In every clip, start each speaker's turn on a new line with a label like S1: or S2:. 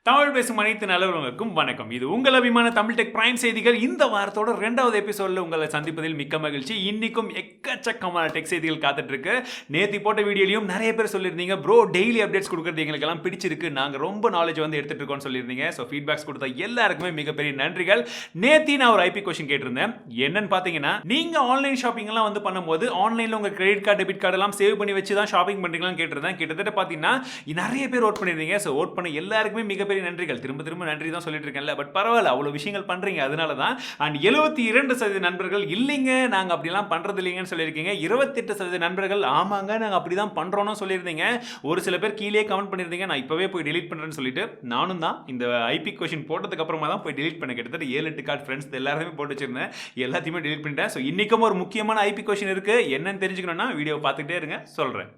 S1: தமிழ் பேசும் அனைத்து நல்லவர்களுக்கும் வணக்கம். இது உங்கள் அபிமான தமிழ் டெக் பிரைம் செய்திகள். இந்த வாரத்தோட 2வது எபிசோட்ல உங்களை சந்திப்பதில் மிக்க மகிழ்ச்சி. இன்னைக்கும் எக்கச்சக்கமான டெக் செய்திகள் காத்துட்டு இருக்கு. நேத்தி போட்ட வீடியோலையும் நிறைய பேர் சொல்லியிருந்தீங்க, ப்ரோ டெய்லி அப்டேட்ஸ் கொடுக்குறது எங்களுக்கெல்லாம் பிடிச்சிருக்கு, நாங்கள் ரொம்ப நாலேஜ் வந்து எடுத்துட்டு இருக்கோம்னு சொல்லியிருந்தீங்க. ஸோ ஃபீட்பேக்ஸ் கொடுத்த எல்லாருக்குமே மிகப்பெரிய நன்றிகள். நேத்தி நான் ஒரு ஐபி கொஸ்டின் கேட்டிருந்தேன். என்னன்னு பார்த்தீங்கன்னா, நீங்க ஆன்லைன் ஷாப்பிங்லாம் வந்து பண்ணும்போது ஆன்லைன்ல உங்க கிரெடிட் கார்டு டெபிட் கார்டு எல்லாம் சேவ் பண்ணி வச்சு தான் ஷாப்பிங் பண்றீங்களான்னு கேட்டிருந்தேன். கிட்டத்தட்ட பார்த்தீங்கன்னா நிறைய பேர் ஓட் பண்ணியிருந்தீங்க. ஸோ ஓட் பண்ண எல்லாருக்குமே மிகப்பெரிய நன்றிகள். திரும்ப நன்றி தான் சொல்லிட்டு இருக்கேன்ல, பட் பரவாயில்ல, அவ்வளவு விஷயங்கள் பண்றீங்க, அதனால தான். அண்ட் 72% நண்பர்கள் இல்லைங்க நாங்க அப்படிலாம் பண்றது இல்லைங்கன்னு சொல்லியிருக்கீங்க. 28% நண்பர்கள் ஆமாங்க நாங்க அப்படிதான் பண்றோம்னு சொல்லியிருந்தீங்க. ஒரு சில பேர் கீழே கமெண்ட் பண்ணியிருந்தீங்க, நான் இப்பவே போய் delete பண்றேன்னு சொல்லிட்டு. நானும் தான் இந்த ஐபி கொஸ்டின் போட்டதுக்கு அப்புறமா தான் போய் delete பண்ண. கிட்டத்தட்ட 7-8 கார்டு ஃப்ரெண்ட்ஸ் எல்லாருமே போட்டு வச்சிருந்தேன், எல்லாத்தையுமே delete பண்ணிட்டேன். ஸோ இன்னைக்கும் ஒரு முக்கியமான ஐபி கொஸ்டின் இருக்கு. என்னன்னு தெரிஞ்சுக்கணும்னா வீடியோ பார்த்துட்டே இருங்க, சொல்றேன்.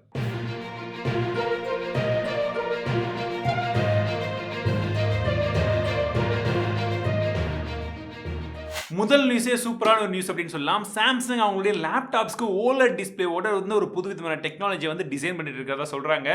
S1: முதல் நியூஸே சூப்பரான ஒரு நியூஸ் அப்படின்னு சொல்லலாம். சாம்சங் அவங்களுடைய லேப்டாப்ஸ்க்கு OLED டிஸ்பிளேவோட வந்து ஒரு புதுவிதமான டெக்னாலஜி வந்து டிசைன் பண்ணிட்டு இருக்கிறதா சொல்றாங்க.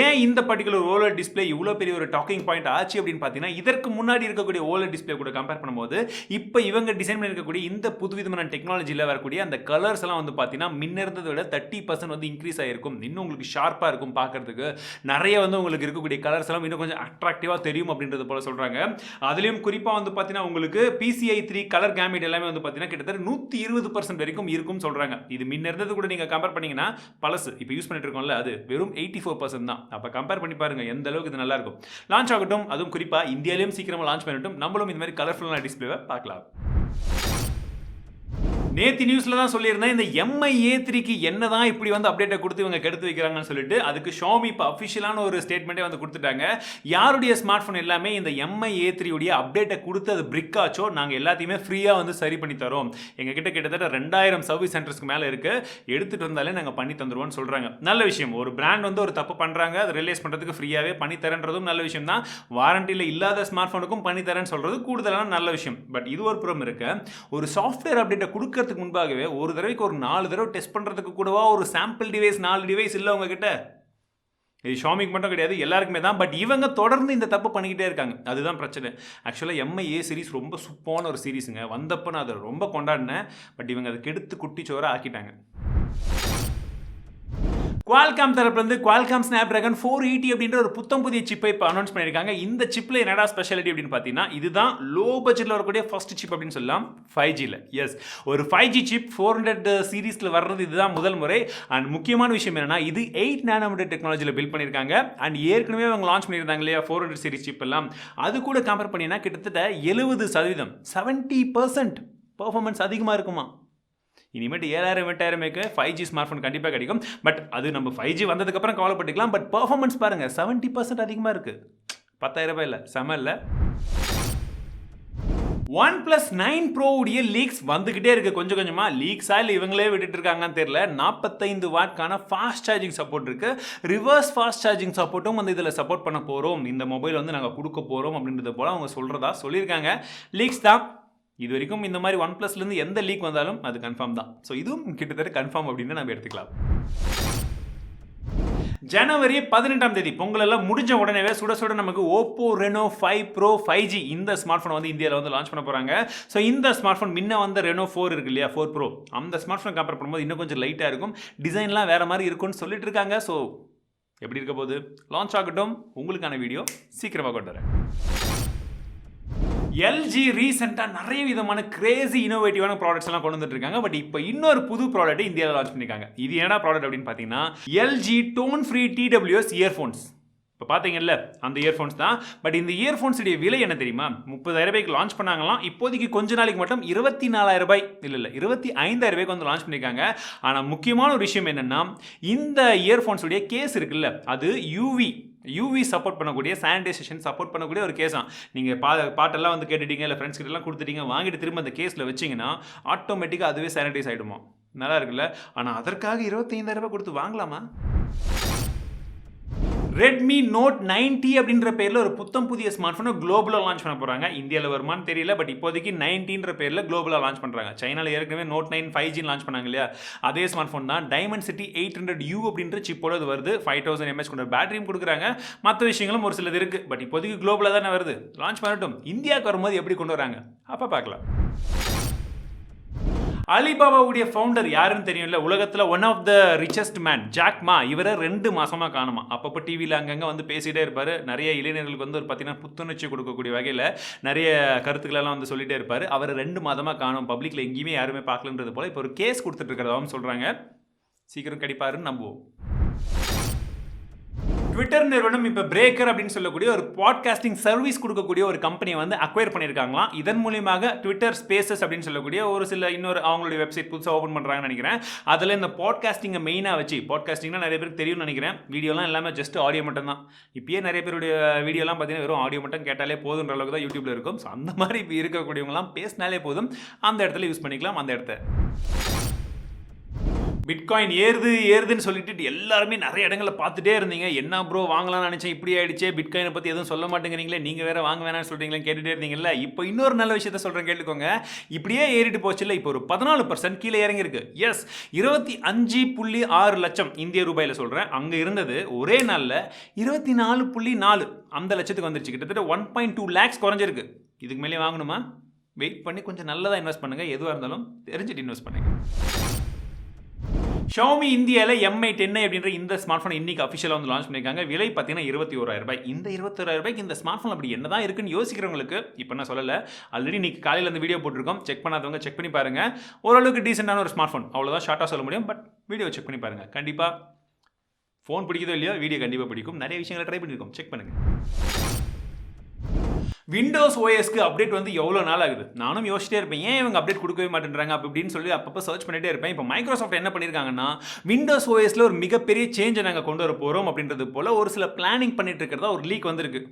S1: ஏன் இந்த பர்டிகுலர் OLED டிஸ்பிளே இவ்வளோ பெரிய ஒரு டாக்கிங் பாயிண்ட் ஆச்சு அப்படின்னு பார்த்தீங்கன்னா, இதற்கு முன்னாடி இருக்கக்கூடிய OLED டிஸ்பிளே கூட கம்பேர் பண்ணும்போது இப்போ இவங்க டிசைன் பண்ணிருக்கக்கூடிய இந்த புதுவிதமான டெக்னாலஜியில் வரக்கூடிய அந்த கலர்ஸ் எல்லாம் வந்து பார்த்தீங்கன்னா முன்ன இருந்ததை விட 30% வந்து இன்க்ரீஸ் ஆகிருக்கும். இன்னும் உங்களுக்கு ஷார்ப்பாக இருக்கும் பார்க்கறதுக்கு. நிறைய வந்து உங்களுக்கு இருக்கக்கூடிய கலர்ஸ் எல்லாம் இன்னும் கொஞ்சம் அட்ராக்டிவாக தெரியும் அப்படின்றது போல சொல்றாங்க. அதுலேயும் குறிப்பாக வந்து பார்த்தீங்கன்னா உங்களுக்கு PCI 3 கலர் கேமிட் எல்லாமே வந்து பார்த்தீங்கன்னா கிட்டத்தட்ட 120% வரைக்கும் இருக்கும் சொல்றாங்க. இது முன்ன இருந்தது கூட நீங்க கம்பேர் பண்ணீங்கன்னா பழசு இப்போ யூஸ் பண்ணிட்டு இருக்கோம்ல, அது வெறும் 84% தான். அப்ப கம்பேர் பண்ணி பாருங்க எந்த அளவுக்கு இது நல்லா இருக்கும். லான்ச் ஆகட்டும், அதுவும் குறிப்பா இந்தியாவிலும் சீக்கிரமா லான்ச் பண்ணட்டும், நம்மளும் இந்த மாதிரி கலர்ஃபுல்லான டிஸ்பிளேவை பார்க்கலாம். நேத்தி நியூஸ்ல தான் சொல்லியிருந்தேன், இந்த MI A3க்கு என்னதான் இப்படி வந்து அப்டேட்டை கொடுத்து இவங்க கெடுத்து வைக்கிறாங்கன்னு சொல்லிட்டு. அதுக்கு ஷாமி இப்போ அஃபிஷியலான ஒரு ஸ்டேட்மெண்ட்டே வந்து கொடுத்துட்டாங்க. யாருடைய ஸ்மார்ட் ஃபோன் எல்லாமே இந்த MI A3 உடைய அப்டேட்டை கொடுத்து அது பிரிக் ஆச்சோ நாங்கள் எல்லாத்தையுமே ஃப்ரீயாக வந்து சரி பண்ணி தரோம். எங்ககிட்ட கிட்டத்தட்ட 2000 சர்வீஸ் சென்டர்ஸ்க்கு மேலே இருக்கு, எடுத்துட்டு வந்தாலே நாங்கள் பண்ணி தந்துருவோம்னு சொல்றாங்க. நல்ல விஷயம். ஒரு பிராண்ட் வந்து ஒரு தப்பு பண்றாங்க, அதை ரிலைஸ் பண்றதுக்கு ஃப்ரீயாகவே பண்ணி தரேன்றதும் நல்ல விஷயம் தான். வாரண்டியில் இல்லாத ஸ்மார்ட் ஃபோனுக்கும் பண்ணி தரேன்னு சொல்றது கூடுதலான நல்ல விஷயம். பட் இது ஒரு புறம் இருக்கு, ஒரு சாஃப்ட்வேர் அப்டேட்டை கொடுக்க முன்பாகவே ஒரு தடவைக்கு ஒரு 4 தடவை டெஸ்ட் பண்றதுக்கு கூடவா ஒரு சாம்பிள் டிவைஸ் 4 டிவைஸ் இல்ல உங்ககிட்ட? இது ஷாமிக்கு மட்டும் கிடையாது, எல்லாருக்குமே தான். பட் இவங்க தொடர்ந்து இந்த தப்பு பண்ணிக்கிட்டே இருக்காங்க, அதுதான் பிரச்சனை. ஆக்சுவலாக MI A சீரிஸ் ரொம்ப சூப்பரான ஒரு சீரிஸுங்க. வந்தப்போ நான் அதை ரொம்ப கொண்டாடினேன். பட் இவங்க அதை கெடுத்து குட்டிச்சோரை ஆக்கிட்டாங்க. Qualcomm தரப்புலேருந்து Qualcomm Snapdragon 480 அப்படின்ற ஒரு புதிய சிப்பை இப்போ அனௌன்ஸ் பண்ணியிருக்காங்க. இந்த சிப்பில் என்னடா ஸ்பெஷாலிட்டி அப்படின்னு பார்த்தீங்கன்னா, இதுதான் லோ பட்ஜெட்டில் வரக்கூடிய ஃபர்ஸ்ட் சிப் அப்படின்னு சொல்லலாம் 5Gயில். எஸ், ஒரு 5G சிப் 400 சீரீஸில் வர்றது இதுதான் முதல் முறை. அண்ட் முக்கியமான விஷயம் என்னன்னா, இது 8 நானோமீட்டர் டெக்னாலஜியில் பில்ட் பண்ணியிருக்காங்க. அண்ட் ஏற்கனவே அவங்க லான்ச் பண்ணியிருந்தாங்க இல்லையா 400 சீரிஸ் சிப் எல்லாம், அது கூட கம்பேர் பண்ணினா கிட்டத்தட்ட 70% 70% பர்ஃபார்மன்ஸ் அதிகமாக இருக்குமா. இனிமேட்டு 7000 8000 5G ஸ்மார்ட் ஃபோன் கண்டிப்பாக கிடைக்கும். பட் அது நம்ம 5G வந்ததுக்கப்புறம் கவலைப்பட்டுக்கலாம். பட் பர்ஃபார்மன்ஸ் பாருங்க 70% அதிகமாக இருக்கு. 10,000 ரூபாய் இல்லை, செம இல்லை. OnePlus 9 Pro உடைய லீக்ஸ் வந்துகிட்டே இருக்கு. கொஞ்சம் கொஞ்சமா லீக்ஸா இல்லை இவங்களே விட்டுட்டு இருக்காங்கன்னு தெரியல. 45 வாட்கான ஃபாஸ்ட் சார்ஜிங் சப்போர்ட் இருக்கு. ரிவர்ஸ் ஃபாஸ்ட் சார்ஜிங் சப்போர்ட்டும் வந்து இதில் சப்போர்ட் பண்ண போறோம், இந்த மொபைல் வந்து நாங்கள் கொடுக்க போறோம் அப்படின்றத போல அவங்க சொல்றதா சொல்லியிருக்காங்க. லீக்ஸ் தான். இது வரைக்கும் இந்த மாதிரி OnePlusலேருந்து எந்த லீக் வந்தாலும் அது கன்ஃபார்ம் தான். ஸோ இதுவும் கிட்டத்தட்ட கன்ஃபார்ம் அப்படின்னு நம்ம எடுத்துக்கலாம். ஜனவரி 18ஆம் தேதி பொங்கல் எல்லாம் முடிஞ்ச உடனே சுட நமக்கு Oppo RENO 5 Pro 5G இந்த ஸ்மார்ட் ஃபோன் வந்து இந்தியாவில் வந்து லான்ச் பண்ண போறாங்க. ஸோ இந்த ஸ்மார்ட் ஃபோன் முன்ன வந்த RENO 4 இருக்கு இல்லையா 4 Pro, அந்த ஸ்மார்ட் ஃபோன் கம்பேர் பண்ணும்போது இன்னும் கொஞ்சம் லைட்டாக இருக்கும், டிசைன்லாம் வேற மாதிரி இருக்கும்னு சொல்லிட்டு இருக்காங்க. ஸோ எப்படி இருக்க போகுது, லான்ச் ஆகட்டும், உங்களுக்கான வீடியோ சீக்கிரமாக கொண்டு வரேன். LG ரீசெண்டாக நிறைய விதமான கிரேசி இனோவேட்டிவான ப்ராடக்ட்ஸ் எல்லாம் கொண்டு வந்துட்டு இருக்காங்க. பட் இப்போ இன்னொரு புது ப்ராடக்ட் இந்தியாவில் லான்ச் பண்ணியிருக்காங்க. இது என்ன ப்ராடக்ட் அப்படின்னு பார்த்தீங்கன்னா, LG tone free TWS earphones. இப்போ பார்த்தீங்கல்ல அந்த இயர்ஃபோன்ஸ் தான். பட் இந்த இயர்ஃபோன்ஸுடைய விலை என்ன தெரியுமா, 30,000 ரூபாய்க்கு லான்ச் பண்ணாங்களாம். இப்போதைக்கு கொஞ்ச நாளைக்கு மட்டும் 24,000 ரூபாய் இல்லை 25,000 ரூபாய்க்கு வந்து லான்ச் பண்ணியிருக்காங்க. ஆனால் முக்கியமான ஒரு விஷயம் என்னென்னா, இந்த இயர்ஃபோன்ஸுடைய கேஸ் இருக்குல்ல, அது யூவி சப்போர்ட் பண்ணக்கூடிய, சானிடைசேஷன் சப்போர்ட் பண்ணக்கூடிய ஒரு கேஸ் தான். நீங்கள் பாட்டெல்லாம் வந்து கேட்டுட்டீங்க இல்லை ஃப்ரெண்ட்ஸ் கிட்டலாம் கொடுத்துட்டீங்க, வாங்கிட்டு திரும்ப அந்த கேஸில் வச்சிங்கன்னா ஆட்டோமேட்டிக்காக அதுவே சானிடைஸ் ஆகிடுமா. நல்லா இருக்குல்ல. ஆனால் அதற்காக 25,000 ரூபாய் கொடுத்து வாங்கலாமா? ரெட்மி நோட் 90 அப்படின்ற பேரில் ஒரு புத்தம் புதிய ஸ்மார்ட் ஃபோனை குளோபலாக லான்ச் பண்ண போகிறாங்க. இந்தியாவில் வருமானு தெரியல, பட் இப்போதைக்கு 90ன்ற பேரில் குளோபலாக லான்ச் பண்ணுறாங்க. சைனாவில் ஏற்கனவே நோட் 9 5G லான்ச் பண்ணாங்க இல்லையா, அதே ஸ்மார்ட் ஃபோன் தான். டைமண்ட் சிட்டி 800U அப்படின்ற சிப்போட அது வருது. 5000 mAh கொண்ட பேட்டரியும் கொடுக்குறாங்க. மற்ற விஷயங்களும் ஒரு சிலது இருக்குது, பட் இப்போதைக்கு குளோபலாக தானே வருது. லான்ச் பண்ணட்டும். இந்தியாவுக்கு வரும்போது எப்படி கொண்டு வராங்க அப்போ பார்க்கலாம். அலிபாபாவுடைய ஃபவுண்டர் யாருன்னு தெரியும்ல, உலகத்தில் one of the richest man Jack Ma. இவரை 2 மாசமாக காணுமா. அப்பப்போ டிவியில் அங்கங்கே வந்து பேசிகிட்டே இருப்பார். நிறைய இளைஞர்களுக்கு வந்து ஒரு பார்த்தீங்கன்னா புத்துணர்ச்சி கொடுக்கக்கூடிய வகையில் நிறைய கருத்துக்களெல்லாம் வந்து சொல்லிகிட்டே இருப்பார். அவர் 2 மாதமாக காணும். பப்ளிக்கில் எங்கேயுமே யாருமே பார்க்கலன்றது போல் இப்போ ஒரு கேஸ் கொடுத்துட்டு இருக்கிறதாவும் சொல்கிறாங்க. சீக்கிரம் கிடைப்பாருன்னு நம்புவோம். ட்விட்டர் நிறுவனம் இப்போ பிரேக்கர் அப்படின்னு சொல்லக்கூடிய ஒரு பாட்காஸ்டிங் சர்வீஸ் கொடுக்கக்கூடிய ஒரு கம்பெனியை வந்து அக்வயர் பண்ணியிருக்காங்களாம். இதன் மூலியமாக ட்விட்டர் ஸ்பேசஸ் அப்படின்னு சொல்லக்கூடிய ஒரு சில இன்னொரு அவங்களுடைய வெப்சைட் புதுசாக ஓப்பன் பண்ணுறாங்கன்னு நினைக்கிறேன். அதில் இந்த பாட்காஸ்டிங்கை மெயினாக வச்சு, பாட்காஸ்டிங்னா நிறைய பேருக்கு தெரியும்னு நினைக்கிறேன். வீடியோலாம் எல்லாமே ஜஸ்ட் ஆடியோ மட்டும் தான். இப்பயே நிறைய பேருடைய வீடியோலாம் பார்த்தீங்கன்னா வெறும் ஆடியோ மட்டும் கேட்டாலே போதுன்ற அளவுக்கு தான் யூடியூப்ல இருக்கும். ஸோ அந்த மாதிரி இப்போ இருக்கக்கூடியவங்களாம் பேசினாலே போதும், அந்த இடத்துல யூஸ் பண்ணிக்கலாம். அந்த இடத்த பிட்காயின் ஏறுதுன்னு சொல்லிட்டு எல்லாருமே நிறைய இடங்களில் பார்த்துட்டே இருந்தீங்க. என்ன ப்ரோ வாங்கலாம்னு நினச்சேன், இப்படி ஆயிடுச்சே, பிட்காயினை பற்றி எதுவும் சொல்ல மாட்டேங்கிறீங்களே, நீங்கள் வேறு வாங்க வேணாம்னு சொல்கிறீங்களே கேட்டுகிட்டே இருந்தீங்கல்ல. இப்போ இன்னொரு நல்ல விஷயத்த சொல்கிறேன், கேட்டுக்கோங்க. இப்படியே ஏறிட்டு போச்சு இல்லை, இப்போ ஒரு 14% கீழே இறங்கியிருக்கு. எஸ், 25.6 லட்சம் இந்திய ரூபாயில் சொல்கிறேன். அங்கே இருந்தது ஒரே நாளில் 24.4 அந்த லட்சத்துக்கு வந்துருச்சு. கிட்டத்தட்ட 1.2 lakhs குறைஞ்சிருக்கு. இதுக்கு மேலே வாங்கணுமா? வெயிட் பண்ணி கொஞ்சம் நல்லதாக இன்வெஸ்ட் பண்ணுங்கள். எதுவாக இருந்தாலும் தெரிஞ்சுட்டு இன்வெஸ்ட் பண்ணுங்கள். ஷாமி இந்தியாவில் MI 10 அப்படின்ற இந்த ஸ்மார்ட் ஃபோன் இன்னைக்கு அஃபிஷியலாக வந்து லான்ச் பண்ணியிருக்காங்க. விலை பார்த்தீங்கன்னா 21,000 ரூபாய். இந்த 21,000 ரூபாய்க்கு இந்த ஸ்மார்ட் ஃபோன் அப்படி என்ன தான் இருக்குன்னு யோசிக்கிறவங்களுக்கு இப்போ நான் சொல்லலை. ஆல்ரெடி இன்னைக்கு காலையில் அந்த வீடியோ போட்டிருக்கோம். செக் பண்ணாதவங்க செக் பண்ணி பாருங்கள். ஓரளவுக்கு டீசெண்டான ஒரு ஸ்மார்ட் ஃபோன், அவ்வளோதான் ஷார்ட்டாக சொல்ல முடியும். பட் வீடியோ செக் பண்ணி பாருங்கள். கண்டிப்பாக ஃபோன் பிடிக்குதோ இல்லையோ, வீடியோ கண்டிப்பாக பிடிக்கும். நிறைய விஷயங்களை ட்ரை பண்ணியிருக்கோம், செக் பண்ணுங்கள். விண்டோஸ் ஓஎஸ்க்கு அப்டேட் வந்து எவ்வளோ நாள் ஆகுது? நானும் யோசிச்சிட்டே இருப்பேன், ஏன் இவங்க அப்டேட் கொடுக்கவே மாட்டேன்றாங்க அப்படின்னு சொல்லி அப்பப்போ சர்ச் பண்ணிட்டே இருப்பேன். இப்போ மைக்ரோசாஃப்ட் என்ன பண்ணியிருக்காங்கன்னா, விண்டோஸ் ஓஎஸ்ல ஒரு மிகப்பெரிய சேஞ்சை நாங்கள் கொண்டு வர போகிறோம் அப்படின்றது போல் ஒரு சில பிளானிங் பண்ணிட்டு இருக்கிறதா ஒரு லீக் வந்திருக்கு.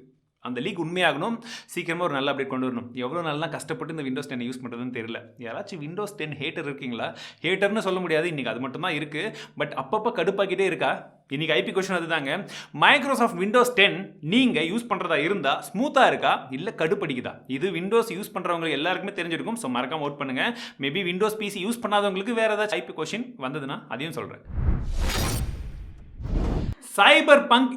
S1: அந்த லீக் உண்மையாகணும், சீக்கிரமாக ஒரு நல்ல அப்டேட் கொண்டு வரணும். எவ்வளோ நாள் கஷ்டப்பட்டு இந்த விண்டோஸ் 10 யூஸ் பண்ணுறதுன்னு தெரியல. யாராச்சும் விண்டோஸ் 10 ஹேட்டர் இருக்கீங்களா? ஹேட்டர்னு சொல்ல முடியாது, இன்றைக்கி அது மட்டும் தான் இருக்குது. பட் அப்பப்போ கடுப்பாக்கிட்டே இருக்கா? இன்றைக்கி ஐபி கொஸ்டின் அதுதாங்க. மைக்ரோசாஃப்ட் விண்டோஸ் 10 நீங்கள் யூஸ் பண்ணுறதா இருந்தால் ஸ்மூத்தாக இருக்கா இல்லை கடுப்படிக்குதா? இது விண்டோஸ் யூஸ் பண்ணுறவங்களுக்கு எல்லாருக்குமே தெரிஞ்சிருக்கும். ஸோ மறக்காம ஓட் பண்ணுங்கள். மேபி விண்டோஸ் பிசி யூஸ் பண்ணாதவங்களுக்கு வேறு ஏதாச்சும் ஐபி கொஸ்டின் வந்ததுன்னா அதையும் சொல்கிறேன். Cyberpunk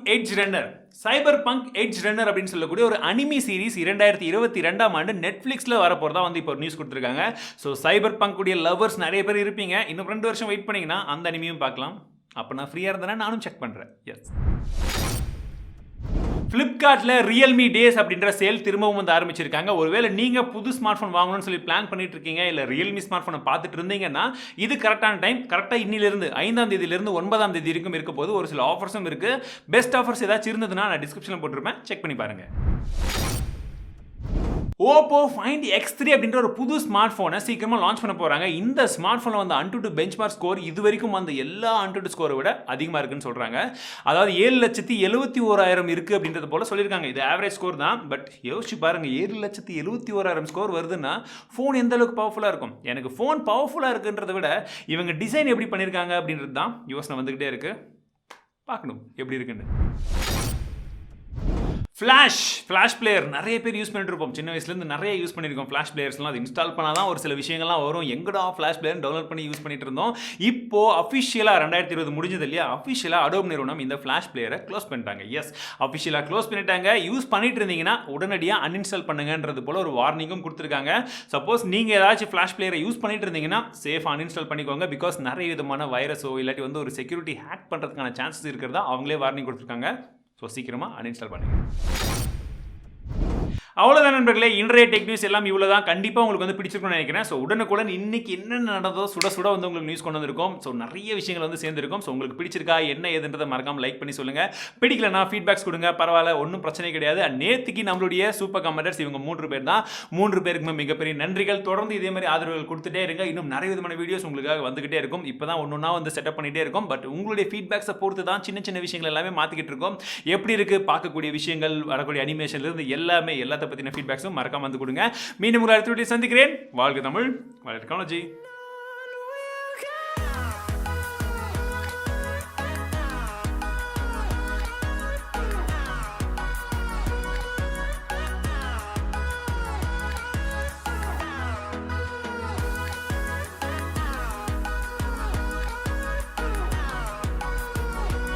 S1: Edge Runner அப்படின்னு சொல்லக்கூடிய ஒரு அனிமி சீரிஸ் 2022ஆம் ஆண்டு நெட்ஃப்ளிக்ஸில் வரப்போறதா வந்து இப்போ நியூஸ் கொடுத்துருக்காங்க. ஸோ சைபர் பங்க் லவர்ஸ் நிறைய பேர் இருப்பீங்க. இன்னும் 2 வருஷம் வெயிட் பண்ணிங்கன்னா அந்த அனிமியும் பார்க்கலாம். அப்போ நான் ஃப்ரீயாக இருந்தேன்னா நானும் செக் பண்ணுறேன். எஸ், ஃப்ளிப்கார்ட்டில் ரியல்மி டேஸ் அப்படின்ற சேல் திரும்பவும் வந்து ஆரம்பிச்சிருக்காங்க. ஒருவேளை நீங்கள் புது ஸ்மார்ட் ஃபோன் வாங்கணும்னு சொல்லி பிளான் பண்ணிட்டு இருக்கீங்க, இல்லை ரியல்மி ஸ்மார்ட் ஃபோனை பார்த்துட்டு இருந்தீங்கன்னா இது கரெக்டான டைம். கரெக்டாக இன்னிலிருந்து 5ஆம் தேதியிலிருந்து 9ஆம் தேதி வரைக்கும் இருக்க போது ஒரு சில ஆஃபர்ஸும் இருக்குது. பெஸ்ட் ஆஃபர்ஸ் ஏதாச்சும் இருந்ததுன்னா நான் டிஸ்கிரிப்ஷனில் போட்டிருப்பேன், செக் பண்ணி பாருங்கள். Oppo Find X3 அப்படின்ற ஒரு புது ஸ்மார்ட் ஃபோனை சீக்கிரமாக லான்ச் பண்ண போகிறாங்க. இந்த ஸ்மார்ட் ஃபோனில் வந்து Antutu பெஞ்ச்மார்க் ஸ்கோர் இது வரைக்கும் வந்து எல்லா Antutu ஸ்கோரை விட அதிகமாக இருக்குன்னு சொல்கிறாங்க. அதாவது 7,71,000 இருக்குது அப்படின்றது போல் சொல்லியிருக்காங்க. இது ஆவரேஜ் ஸ்கோர் தான். பட் யோசிச்சு பாருங்கள், 7,71,000 ஸ்கோர் வருதுன்னா ஃபோன் எந்த அளவுக்கு பவர்ஃபுல்லாக இருக்கும். எனக்கு ஃபோன் பவர்ஃபுல்லாக இருக்குன்றதை விட இவங்க டிசைன் எப்படி பண்ணியிருக்காங்க அப்படின்றது தான் யோசனை வந்துக்கிட்டே இருக்குது. பார்க்கணும் எப்படி இருக்குன்னு. ஃப்ளாஷ் பிளேயர் நிறைய பேர் யூஸ் பண்ணிட்டு இருப்போம். சின்ன வயசுலேருந்து நிறைய யூஸ் பண்ணியிருக்கோம். ஃப்ளாஷ் பிளேயர்ஸ்லாம் அது இன்ஸ்டால் பண்ணால் தான் ஒரு சில விஷயங்கள்லாம் வரும். எங்கடா ஃப்ளாஷ் பிளேயர் டவுன்லோட் பண்ணி யூஸ் பண்ணிட்டு இருந்தோம். இப்போ அஃபிஷியலாக 2020 முடிஞ்சது இல்லையா, அஃபிஷியலாக Adobe நிறுவனம் இந்த ஃப்ளாஷ் பிளேயரை க்ளோஸ் பண்ணிட்டாங்க. எஸ், அஃபிஷியலாக க்ளோஸ் பண்ணிட்டாங்க. யூஸ் பண்ணிட்டு இருந்தீங்கன்னா உடனடியாக அன்இன்ஸ்டால் பண்ணுங்கன்றது போல ஒரு வார்னிங்கும் கொடுத்துருக்காங்க. சப்போஸ் நீங்கள் ஏதாச்சும் ஃப்ளாஷ் பிளேயரை யூஸ் பண்ணிட்டு இருந்தீங்கன்னா சேஃப் அன்இன்ஸ்டால் பண்ணிக்கோங்க. பிகாஸ் நிறைய விதமான வைரஸோ இல்லாட்டி வந்து ஒரு செக்யூரிட்டி ஹேக் பண்ணுறதுக்கான சான்சஸ் இருக்கிறதா அவங்களே வார்னிங் கொடுத்துருக்காங்க. ஸோ சீக்கிரமாக அன்இன்ஸ்டால் பண்ணுங்க. அவ்வளோதான் நண்பர்களே, இன்றைய டெக் நியூஸ் எல்லாம் இவ்வளோ தான். கண்டிப்பாக உங்களுக்கு வந்து பிடிச்சிருக்கும்னு நினைக்கிறேன். ஸோ உடனுக்குடன் இன்னைக்கு என்னென்ன நடந்ததோ சுட சுட வந்து உங்களுக்கு நியூஸ் கொண்டு வந்திருக்கும். ஸோ நிறைய விஷயங்கள் வந்து சேர்ந்துருக்கும். ஸோ உங்களுக்கு பிடிச்சிருக்கா என்ன ஏதுன்றதை மறக்காமல் லைக் பண்ணி சொல்லுங்கள். பிடிக்கலனா ஃபீட்பேக்ஸ் கொடுங்க, பரவாயில்ல, ஒன்றும் பிரச்சனை கிடையாது. நேற்றுக்கு நம்மளுடைய சூப்பர் கமெண்டர்ஸ் இவங்க 3 பேர் தான். 3 பேருக்குமே மிகப்பெரிய நன்றிகள். தொடர்ந்து இதே மாதிரி ஆதரவுகள் கொடுத்துட்டே இருங்க. இன்னும் நிறைய விதமான வீடியோஸ் உங்களுக்காக வந்துகிட்டே இருக்கும். இப்போ தான் ஒன்றா வந்து செட்டப் பண்ணிகிட்டே இருக்கும். பட் உங்களுடைய ஃபீட்பேக்ஸை பொறுத்து தான் சின்ன சின்ன விஷயங்கள் எல்லாமே மாற்றிக்கிட்டு இருக்கோம். எப்படி இருக்குது பார்க்கக்கூடிய விஷயங்கள், வரக்கூடிய அனிமேஷன்லேருந்து எல்லாமே எல்லாத்த பற்றின ஃபீட்பேக்ஸும் மறக்காம வந்து கொடுங்க. மீண்டும் உங்களை அடுத்த வீடியோவில் சந்திக்கிறேன். வாழ்க தமிழ், வளர்க டெக்னாலஜி.